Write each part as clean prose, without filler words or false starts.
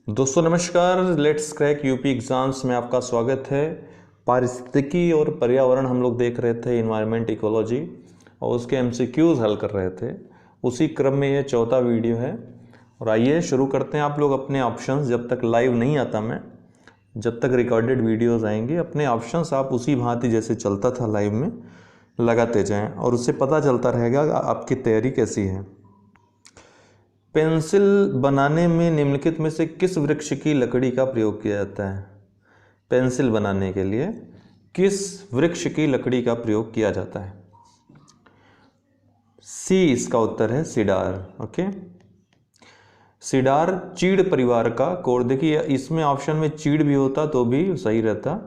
दोस्तों नमस्कार। Let's crack UP exams में आपका स्वागत है। पारिस्थितिकी और पर्यावरण हम लोग देख रहे थे, इन्वायरमेंट इकोलॉजी, और उसके एमसीक्यूज़ हल कर रहे थे। उसी क्रम में ये चौथा वीडियो है और आइए शुरू करते हैं। आप लोग अपने ऑप्शंस, जब तक लाइव नहीं आता मैं, जब तक रिकॉर्डेड वीडियोज़ आएंगे, अपने ऑप्शंस आप उसी भांति जैसे चलता था लाइव में लगाते जाएँ और उससे पता चलता रहेगा आपकी तैयारी कैसी है। पेंसिल बनाने में निम्नलिखित में से किस वृक्ष की लकड़ी का प्रयोग किया जाता है? पेंसिल बनाने के लिए किस वृक्ष की लकड़ी का प्रयोग किया जाता है? सी इसका उत्तर है, सीडार। ओके, सीडार चीड़ परिवार का कोड। देखिए इसमें ऑप्शन में चीड़ भी होता तो भी सही रहता।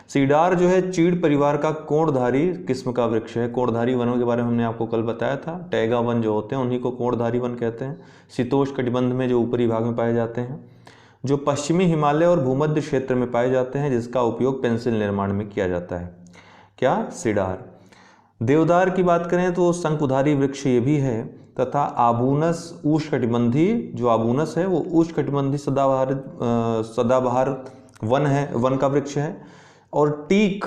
सीडार जो है चीड़ परिवार का कोणधारी किस्म का वृक्ष है। कोणधारी वनों के बारे में हमने आपको कल बताया था। टैगा वन जो होते हैं उन्हीं को कोणधारी वन कहते हैं। शीतोष्ण कटिबंध में जो ऊपरी भाग में पाए जाते हैं, जो पश्चिमी हिमालय और भूमध्य क्षेत्र में पाए जाते हैं, जिसका उपयोग पेंसिल निर्माण में किया जाता है। क्या? सीडार। देवदार की बात करें तो शंकुधारी वृक्ष ये भी है, तथा आबूनस उष्णकटिबंधी, जो आबूनस है वो उष्णकटिबंधी सदाबहार वन है, वन का वृक्ष है। और टीक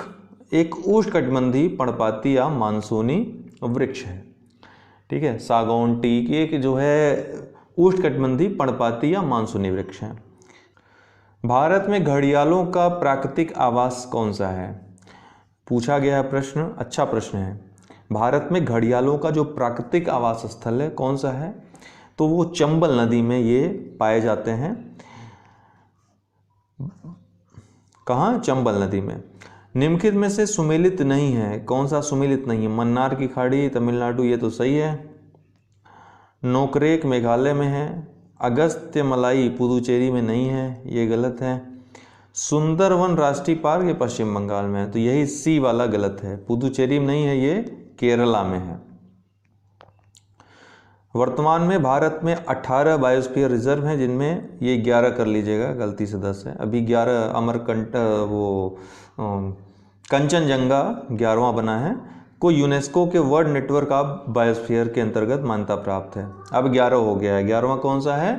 एक उष्णकटिबंधी पर्णपाती या मानसूनी वृक्ष है। ठीक है, सागौन, टीक एक जो है उष्णकटिबंधी पर्णपाती या मानसूनी वृक्ष है। भारत में घड़ियालों का प्राकृतिक आवास कौन सा है? पूछा गया है प्रश्न, अच्छा प्रश्न है। भारत में घड़ियालों का जो प्राकृतिक आवास स्थल है कौन सा है? तो वो चंबल नदी में ये पाए जाते हैं। कहाँ? चंबल नदी में। निम्नलिखित में से सुमेलित नहीं है, कौन सा सुमेलित नहीं है? मन्नार की खाड़ी तमिलनाडु, ये तो सही है। नोकरेक मेघालय में है। अगस्त्यमलाई पुदुचेरी में नहीं है, ये गलत है। सुंदरवन राष्ट्रीय पार्क ये पश्चिम बंगाल में है, तो यही सी वाला गलत है। पुदुचेरी में नहीं है, ये केरला में है। वर्तमान में भारत में 18 बायोस्फीयर रिजर्व हैं, जिनमें ये 11 कर लीजिएगा, गलती से 10 है। अभी 11 अमरकंट कंचनजंगा 11वां बना है, को यूनेस्को के वर्ल्ड नेटवर्क ऑफ बायोस्फीयर के अंतर्गत मान्यता प्राप्त है। अब 11 हो गया है। 11वां कौन सा है?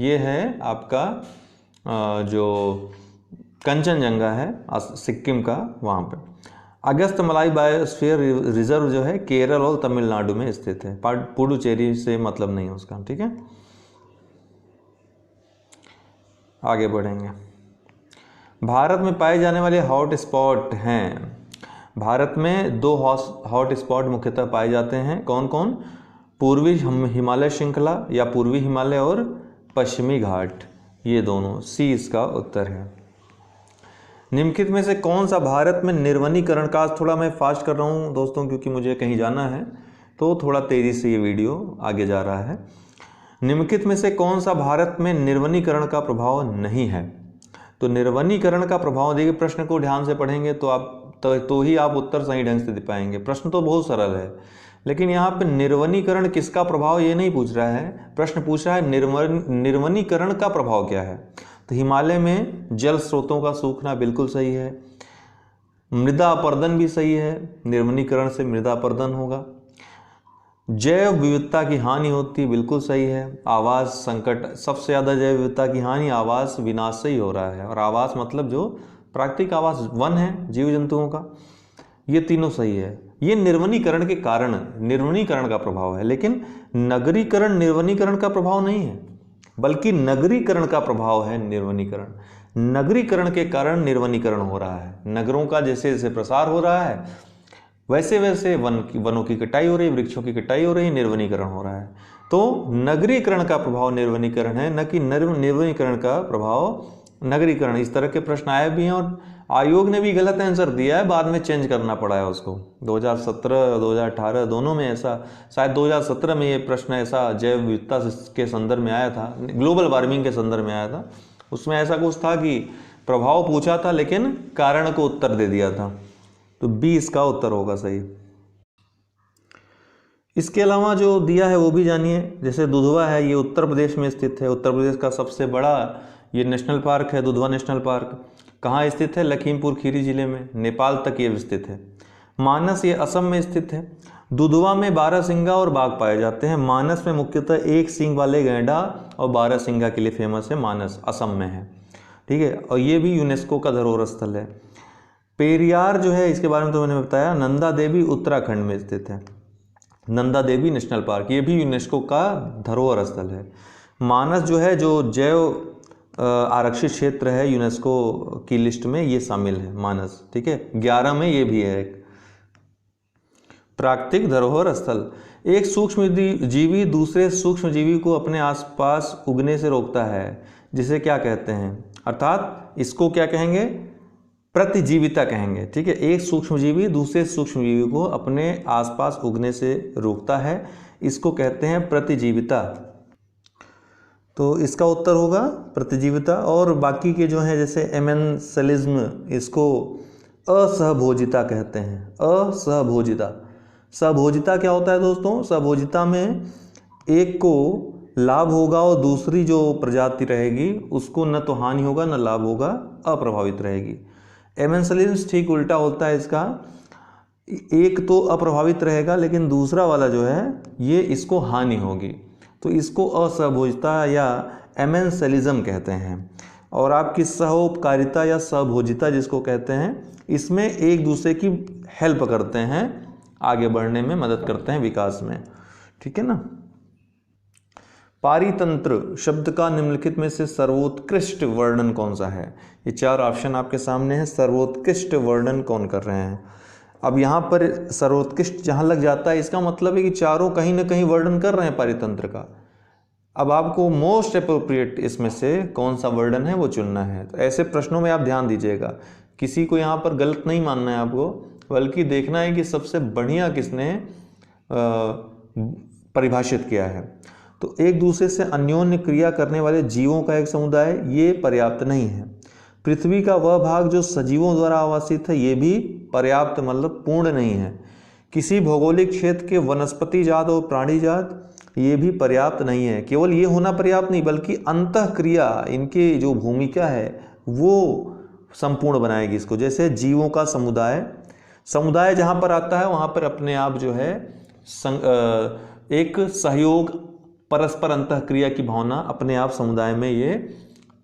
ये है आपका जो कंचनजंगा है सिक्किम का, वहाँ पे। अगस्त्यमलाई बायोस्फीयर रिजर्व जो है केरल और तमिलनाडु में स्थित है। पुडुचेरी से मतलब नहीं है उसका। ठीक है, आगे बढ़ेंगे। भारत में पाए जाने वाले हॉट स्पॉट हैं। भारत में 2 हॉट स्पॉट मुख्यतः पाए जाते हैं। कौन कौन? पूर्वी हिमालय श्रृंखला या पूर्वी हिमालय और पश्चिमी घाट, ये दोनों। सी इसका उत्तर है। निम्नलिखित में से कौन सा भारत में निर्वनीकरण का, थोड़ा मैं फास्ट कर रहा हूँ दोस्तों क्योंकि मुझे कहीं जाना है, तो थोड़ा तेज़ी से ये वीडियो आगे जा रहा है। निम्नलिखित में से कौन सा भारत में निर्वनीकरण का प्रभाव नहीं है? तो निर्वनीकरण का प्रभाव, देखिए प्रश्न को ध्यान से पढ़ेंगे तो ही आप उत्तर सही ढंग से दे पाएंगे। प्रश्न तो बहुत सरल है, लेकिन यहाँ पे निर्वनीकरण किसका प्रभाव ये नहीं पूछ रहा है। प्रश्न पूछ रहा है निर्वनीकरण का प्रभाव क्या है। तो हिमालय में जल स्रोतों का सूखना बिल्कुल सही है। मृदा अपरदन भी सही है, निर्वनीकरण से मृदा अपरदन होगा। जैव विविधता की हानि होती, बिल्कुल सही है। आवास संकट, सबसे ज़्यादा जैव विविधता की हानि आवास विनाश से ही हो रहा है। और आवास मतलब जो प्राकृतिक आवास वन है जीव जंतुओं का, ये तीनों सही है। ये निर्वनीकरण के कारण निर्वनीकरण का प्रभाव है, लेकिन नगरीकरण निर्वनीकरण का प्रभाव नहीं है, बल्कि नगरीकरण का प्रभाव है निर्वनीकरण। नगरीकरण के कारण निर्वनीकरण हो रहा है। नगरों का जैसे जैसे प्रसार हो रहा है, वैसे वैसे वनों की कटाई हो रही है, वृक्षों की कटाई हो रही है, निर्वनीकरण हो रहा है। तो नगरीकरण का प्रभाव निर्वनीकरण है, न कि निर्वनीकरण का प्रभाव नगरीकरण। इस तरह के प्रश्न आए भी हैं और आयोग ने भी गलत आंसर दिया है, बाद में चेंज करना पड़ा है उसको। 2017 2018 दोनों में ऐसा, शायद 2017 में ये प्रश्न ऐसा जैव विविधता के संदर्भ में आया था, ग्लोबल वार्मिंग के संदर्भ में आया था। उसमें ऐसा कुछ था कि प्रभाव पूछा था लेकिन कारण को उत्तर दे दिया था। तो बी इसका उत्तर होगा सही। इसके अलावा जो दिया है वो भी जानिए। जैसे दुधवा है, ये उत्तर प्रदेश में स्थित है। उत्तर प्रदेश का सबसे बड़ा ये नेशनल पार्क है, दुधवा नेशनल पार्क। कहाँ स्थित है? लखीमपुर खीरी जिले में, नेपाल तक ये विस्तृत है। मानस ये असम में स्थित है। दुधवा में बारहसिंगा और बाघ पाए जाते हैं। मानस में मुख्यतः एक सींग वाले गैंडा और बारहसिंगा के लिए फेमस है। मानस असम में है, ठीक है, और ये भी यूनेस्को का धरोहर स्थल है। पेरियार जो है, इसके बारे में तो मैंने बताया। नंदा देवी उत्तराखंड में स्थित है, नंदा देवी नेशनल पार्क, ये भी यूनेस्को का धरोहर स्थल है। मानस जो है, जो जैव आरक्षित क्षेत्र है यूनेस्को की लिस्ट में, ये शामिल है मानस, ठीक है। 11 में ये भी है एक प्राकृतिक धरोहर स्थल। एक सूक्ष्म जीवी दूसरे सूक्ष्म जीवी को अपने आसपास उगने से रोकता है, जिसे क्या कहते हैं, अर्थात इसको क्या कहेंगे, प्रतिजीविता कहेंगे, ठीक है। एक सूक्ष्म जीवी दूसरे सूक्ष्म जीवी को अपने आसपास उगने से रोकता है, इसको कहते हैं प्रतिजीविता। तो इसका उत्तर होगा प्रतिजीविता। और बाकी के जो हैं जैसे एमेंसलिज्म, इसको असहभोजिता कहते हैं। असहभोजिता, सहभोजिता क्या होता है दोस्तों, सहभोजिता में एक को लाभ होगा और दूसरी जो प्रजाति रहेगी उसको न तो हानि होगा न लाभ होगा, अप्रभावित रहेगी। एमेंसलिज्म ठीक उल्टा होता है इसका, एक तो अप्रभावित रहेगा लेकिन दूसरा वाला जो है ये इसको हानि होगी, तो इसको असहभोजिता या एमेंसलिज्म कहते हैं। और आपकी सहोपकारिता या सहभोजिता जिसको कहते हैं, इसमें एक दूसरे की हेल्प करते हैं, आगे बढ़ने में मदद करते हैं, विकास में, ठीक है ना। पारितंत्र शब्द का निम्नलिखित में से सर्वोत्कृष्ट वर्णन कौन सा है। ये 4 ऑप्शन आपके सामने है, सर्वोत्कृष्ट वर्णन कौन कर रहे हैं। अब यहाँ पर सर्वोत्कृष्ट जहाँ लग जाता है, इसका मतलब है कि चारों कहीं ना कहीं वर्णन कर रहे हैं पारितंत्र का। अब आपको मोस्ट अप्रोप्रिएट इसमें से कौन सा वर्णन है वो चुनना है। तो ऐसे प्रश्नों में आप ध्यान दीजिएगा, किसी को यहाँ पर गलत नहीं मानना है आपको, बल्कि देखना है कि सबसे बढ़िया किसने परिभाषित किया है। तो एक दूसरे से अन्योन्य क्रिया करने वाले जीवों का एक समुदाय, ये पर्याप्त नहीं है। पृथ्वी का वह भाग जो सजीवों द्वारा आवासित है, ये भी पर्याप्त मतलब पूर्ण नहीं है। किसी भौगोलिक क्षेत्र के वनस्पति जात और प्राणी जात, ये भी पर्याप्त नहीं है। केवल ये होना पर्याप्त नहीं, बल्कि अंतःक्रिया, इनकी जो भूमिका है वो संपूर्ण बनाएगी इसको। जैसे जीवों का समुदाय, समुदाय जहाँ पर आता है वहाँ पर अपने आप जो है एक सहयोग, परस्पर अंतःक्रिया की भावना अपने आप समुदाय में ये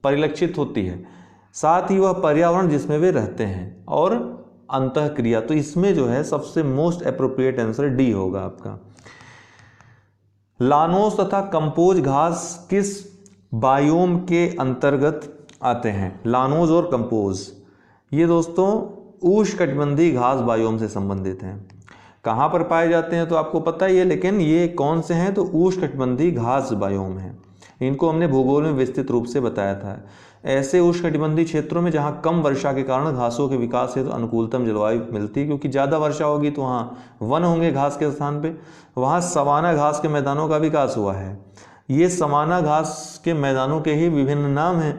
परिलक्षित होती है। साथ ही वह पर्यावरण जिसमें वे रहते हैं और अंतःक्रिया, तो इसमें जो है सबसे मोस्ट एप्रोप्रिएट आंसर डी होगा आपका। लानोस तथा कंपोज घास किस बायोम के अंतर्गत आते हैं। लानोस और कंपोज ये दोस्तों उष्णकटिबंधीय घास बायोम से संबंधित हैं। कहाँ पर पाए जाते हैं तो आपको पता ही है, लेकिन ये कौन से हैं, तो उष्णकटिबंधीय घास बायोम हैं। इनको हमने भूगोल में विस्तृत रूप से बताया था। ऐसे उष्णकटिबंधीय क्षेत्रों में जहाँ कम वर्षा के कारण घासों के विकास से तो अनुकूलतम जलवायु मिलती है, क्योंकि ज़्यादा वर्षा होगी तो वहाँ वन होंगे घास के स्थान पे, वहाँ सवाना घास के मैदानों का विकास हुआ है। ये सवाना घास के मैदानों के ही विभिन्न नाम हैं।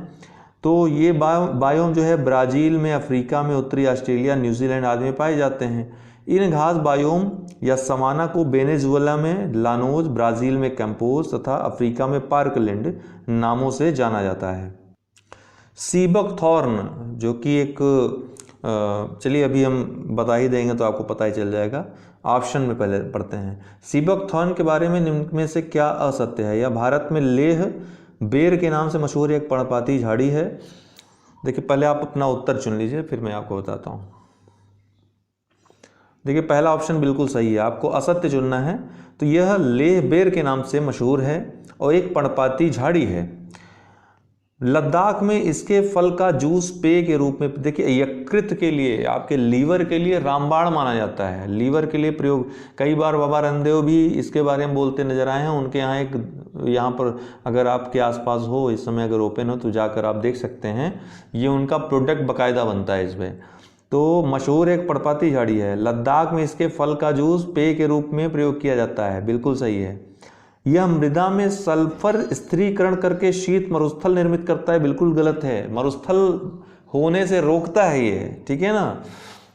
तो ये बायोम जो है ब्राज़ील में, अफ्रीका में, उत्तरी ऑस्ट्रेलिया, न्यूजीलैंड आदि में पाए जाते हैं। इन घास बायोम या सवाना को वेनेजुएला में लानोज, ब्राज़ील में कैंपोज तथा अफ्रीका में पार्कलैंड नामों से जाना जाता है। सीबक थॉर्न जो कि एक चलिए अभी हम बता ही देंगे तो आपको पता ही चल जाएगा। ऑप्शन में पहले पढ़ते हैं। सीबक थॉर्न के बारे में निम्न में से क्या असत्य है। यह भारत में लेह बेर के नाम से मशहूर एक पर्णपाती झाड़ी है। देखिए पहले आप अपना उत्तर चुन लीजिए, फिर मैं आपको बताता हूँ। देखिए पहला ऑप्शन बिल्कुल सही है, आपको असत्य चुनना है। तो यह लेह बेर के नाम से मशहूर है और एक पर्णपाती झाड़ी है। लद्दाख में इसके फल का जूस पेय के रूप में, देखिए यकृत के लिए, आपके लीवर के लिए रामबाण माना जाता है। लीवर के लिए प्रयोग, कई बार बाबा रामदेव भी इसके बारे में बोलते नजर आए हैं। उनके यहाँ यहाँ पर अगर आपके आसपास हो, इस समय अगर ओपन हो तो जाकर आप देख सकते हैं। ये उनका प्रोडक्ट बाकायदा बनता है इसमें। तो मशहूर एक पर्णपाती झाड़ी है। लद्दाख में इसके फल का जूस पेय के रूप में प्रयोग किया जाता है, बिल्कुल सही है। यह मृदा में सल्फर स्थिरीकरण करके शीत मरुस्थल निर्मित करता है, बिल्कुल गलत है। मरुस्थल होने से रोकता है ये, ठीक है ना।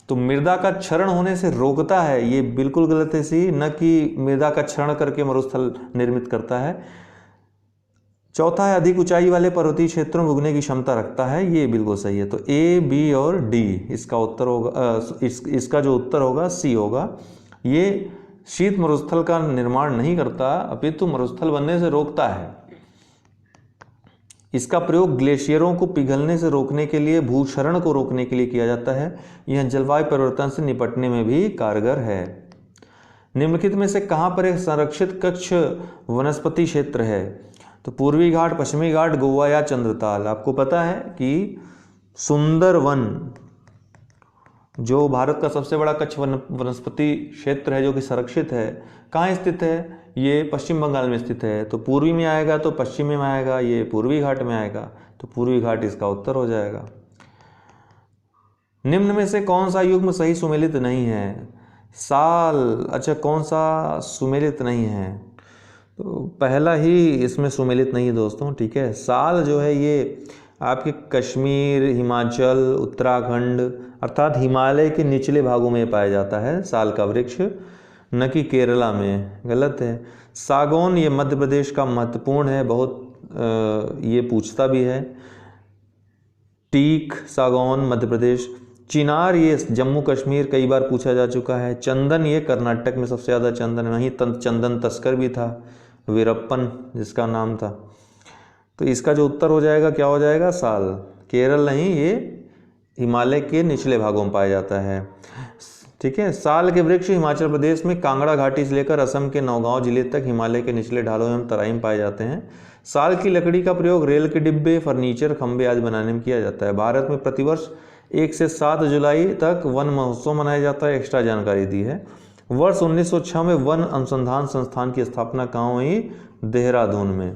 तो मृदा का क्षरण होने से रोकता है, ये बिल्कुल गलत है सी, न कि मृदा का क्षरण करके मरुस्थल निर्मित करता है। चौथा है अधिक ऊंचाई वाले पर्वतीय क्षेत्रों में उगने की क्षमता रखता है, ये बिल्कुल सही है। तो ए, बी और डी इसका उत्तर होगा। इसका जो उत्तर होगा सी होगा। ये शीत मरुस्थल का निर्माण नहीं करता, अपितु मरुस्थल बनने से रोकता है। इसका प्रयोग ग्लेशियरों को पिघलने से रोकने के लिए, भूक्षरण को रोकने के लिए किया जाता है। यह जलवायु परिवर्तन से निपटने में भी कारगर है। निम्नलिखित में से कहाँ पर एक संरक्षित कच्छ वनस्पति क्षेत्र है? तो पूर्वी घाट, पश्चिमी घाट, गोवा या चंद्रताल। आपको पता है कि सुंदरवन जो भारत का सबसे बड़ा कच्छ वनस्पति क्षेत्र है जो कि संरक्षित है, कहाँ स्थित है? ये पश्चिम बंगाल में स्थित है। तो पूर्वी में आएगा तो पश्चिमी में आएगा, ये पूर्वी घाट में आएगा, तो पूर्वी घाट इसका उत्तर हो जाएगा। निम्न में से कौन सा युग्म सही सुमेलित नहीं है? साल। अच्छा, कौन सा सुमेलित नहीं है? तो पहला ही इसमें सुमेलित नहीं है दोस्तों, ठीक है। साल जो है ये आपके कश्मीर, हिमाचल, उत्तराखंड अर्थात हिमालय के निचले भागों में पाया जाता है साल का वृक्ष, न कि केरला में। गलत है। सागौन ये मध्य प्रदेश का महत्वपूर्ण है, बहुत ये पूछता भी है। टीक, सागौन मध्य प्रदेश। चिनार ये जम्मू कश्मीर, कई बार पूछा जा चुका है। चंदन ये कर्नाटक में सबसे ज़्यादा चंदन, वहीं चंदन तस्कर भी था, वीरप्पन जिसका नाम था। तो इसका जो उत्तर हो जाएगा क्या हो जाएगा? साल। केरल नहीं, ये हिमालय के निचले भागों में पाया जाता है, ठीक है। साल के वृक्ष हिमाचल प्रदेश में कांगड़ा घाटी से लेकर असम के नौगांव जिले तक हिमालय के निचले ढालों एवं तराई में पाए जाते हैं। साल की लकड़ी का प्रयोग रेल के डिब्बे, फर्नीचर, खंबे आदि बनाने में किया जाता है। भारत में प्रतिवर्ष 1 से 7 जुलाई तक वन महोत्सव मनाया जाता है। एक्स्ट्रा जानकारी दी है। वर्ष 1906 में वन अनुसंधान संस्थान की स्थापना कहाँ हुई? देहरादून में।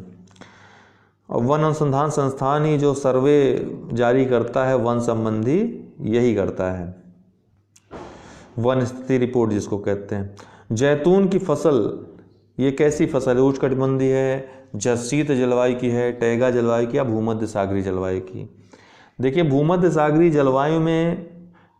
और वन अनुसंधान संस्थान ही जो सर्वे जारी करता है वन संबंधी, यही करता है, वन स्थिति रिपोर्ट जिसको कहते हैं। जैतून की फसल ये कैसी फसल है? उष्णकटिबंधीय है, शीत जलवायु की है, टैगा जलवायु की या भूमध्य सागरीय जलवायु की? देखिए, भूमध्य सागरीय जलवायु में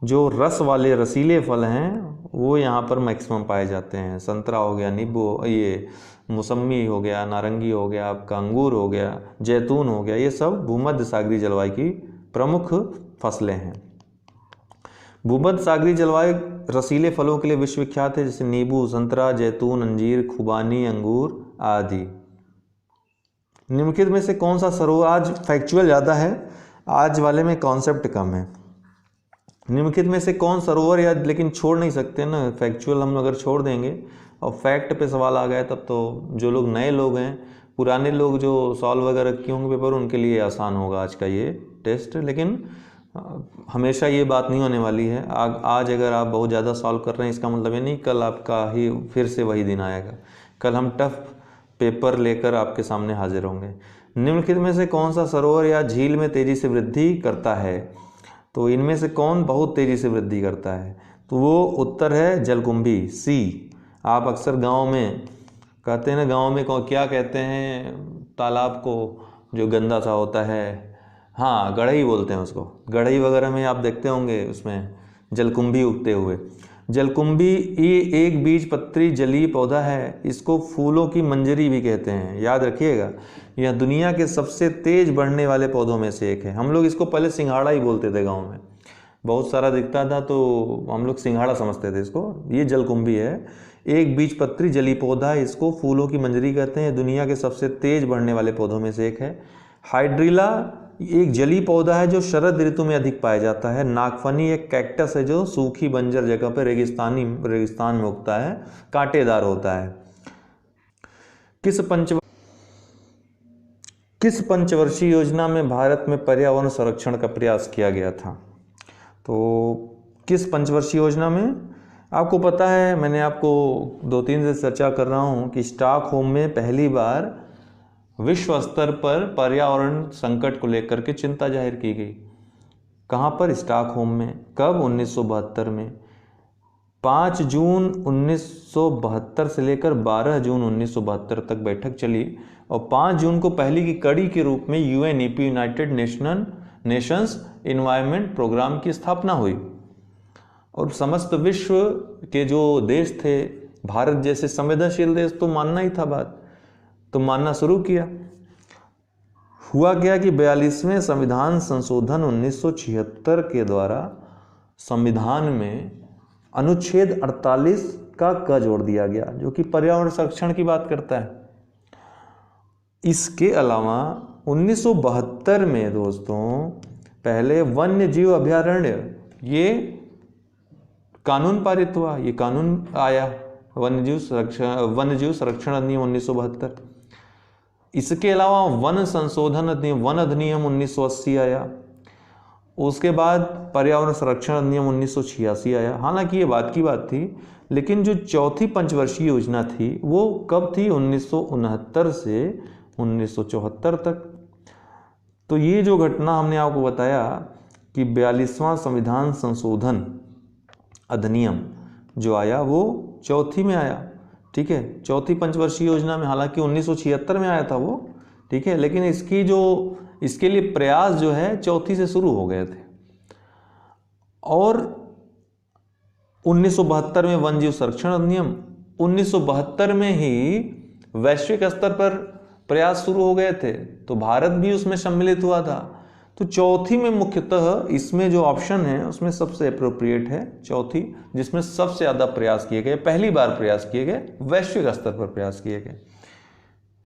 जो रस वाले रसीले फल हैं वो यहाँ पर मैक्सिमम पाए जाते हैं। संतरा हो गया, नींबू, ये मौसमी हो गया, नारंगी हो गया, आपका अंगूर हो गया, जैतून हो गया, ये सब भूमध्य सागरीय जलवायु की प्रमुख फसलें हैं। भूमध्य सागरीय जलवायु रसीले फलों के लिए विश्वविख्यात है, जैसे नींबू, संतरा, जैतून, अंजीर, खुबानी, अंगूर आदि। निम्नलिखित में से कौन सा सरोवर, आज फैक्चुअल ज़्यादा है, आज वाले में कॉन्सेप्ट कम है। निम्नलिखित में से कौन सरोवर, या लेकिन छोड़ नहीं सकते ना, फैक्चुअल हम अगर छोड़ देंगे और फैक्ट पे सवाल आ गया तब तो जो लोग नए लोग हैं, पुराने लोग जो सॉल्व वगैरह किए होंगे पेपर, उनके लिए आसान होगा आज का ये टेस्ट। लेकिन हमेशा ये बात नहीं होने वाली है। आज अगर आप बहुत ज़्यादा सॉल्व कर रहे हैं इसका मतलब ये नहीं कल आपका ही फिर से वही दिन आएगा। कल हम टफ पेपर लेकर आपके सामने हाजिर होंगे। निम्नलिखित में से कौन सा सरोवर या झील में तेज़ी से वृद्धि करता है? तो इनमें से कौन बहुत तेज़ी से वृद्धि करता है? तो वो उत्तर है जलकुंभी, सी। आप अक्सर गांव में कहते हैं ना, गांव में क्या कहते हैं तालाब को जो गंदा सा होता है? हाँ, गढ़ई बोलते हैं उसको। गढ़ई वगैरह में आप देखते होंगे उसमें जलकुंभी उगते हुए। जलकुंभी ये एक बीजपत्री जलीय पौधा है। इसको फूलों की मंजरी भी कहते हैं, याद रखिएगा। यह दुनिया के सबसे तेज बढ़ने वाले पौधों में से एक है। हम लोग इसको पहले सिंघाड़ा ही बोलते थे, गांव में बहुत सारा दिखता था तो हम लोग सिंघाड़ा समझते थे इसको। ये जलकुंभी है, एक बीजपत्री जलीय पौधा है, इसको फूलों की मंजरी कहते हैं। दुनिया के सबसे तेज बढ़ने वाले पौधों में से एक है। हाइड्रिला एक जलीय पौधा है जो शरद ऋतु में अधिक पाया जाता है। नागफनी एक कैक्टस है जो सूखी बंजर जगह पर रेगिस्तान में उगता है, कांटेदार होता है। किस पंचवर्षीय योजना में भारत में पर्यावरण संरक्षण का प्रयास किया गया था? तो किस पंचवर्षीय योजना में? आपको पता है, मैंने आपको 2-3 दिन से चर्चा कर रहा हूँ कि स्टॉकहोम में पहली बार विश्व स्तर पर पर्यावरण संकट को लेकर के चिंता जाहिर की गई। कहाँ पर? स्टॉकहोम में। कब? 1972 में। 5 जून 1972 से लेकर 12 जून 1972 तक बैठक चली और 5 जून को पहली की कड़ी के रूप में UNEP United Nations Environment Programme की स्थापना हुई। और समस्त विश्व के जो देश थे, भारत जैसे संवेदनशील देश तो मानना ही था बात, तो मानना शुरू किया। हुआ क्या कि 42वें संविधान संशोधन 1976 के द्वारा संविधान में अनुच्छेद 48 का क जोड़ दिया गया, जो कि पर्यावरण संरक्षण की बात करता है। इसके अलावा 1972 में दोस्तों पहले वन्य जीव अभयारण्य ये कानून पारित हुआ, ये कानून आया, वन्यजीव संरक्षण अधिनियम 1972। इसके अलावा वन संशोधन अधिनियम, वन अधिनियम 1980 आया। उसके बाद पर्यावरण संरक्षण अधिनियम 1986 आया। हालांकि ये बात की बात थी, लेकिन जो चौथी पंचवर्षीय योजना थी वो कब थी? 1969 से 1974 तक। तो ये जो घटना हमने आपको बताया कि 42वां संविधान संशोधन अधिनियम जो आया वो चौथी में आया, ठीक है, चौथी पंचवर्षीय योजना में। हालांकि 1976 में आया था वो, ठीक है, लेकिन इसके लिए प्रयास जो है चौथी से शुरू हो गए थे। और 1972 में वन जीव संरक्षण अधिनियम, 1972 में ही वैश्विक स्तर पर प्रयास शुरू हो गए थे, तो भारत भी उसमें सम्मिलित हुआ था। तो चौथी में मुख्यतः इसमें जो ऑप्शन है उसमें सबसे अप्रोप्रिएट है चौथी, जिसमें सबसे ज़्यादा प्रयास किए गए, पहली बार प्रयास किए गए, वैश्विक स्तर पर प्रयास किए गए।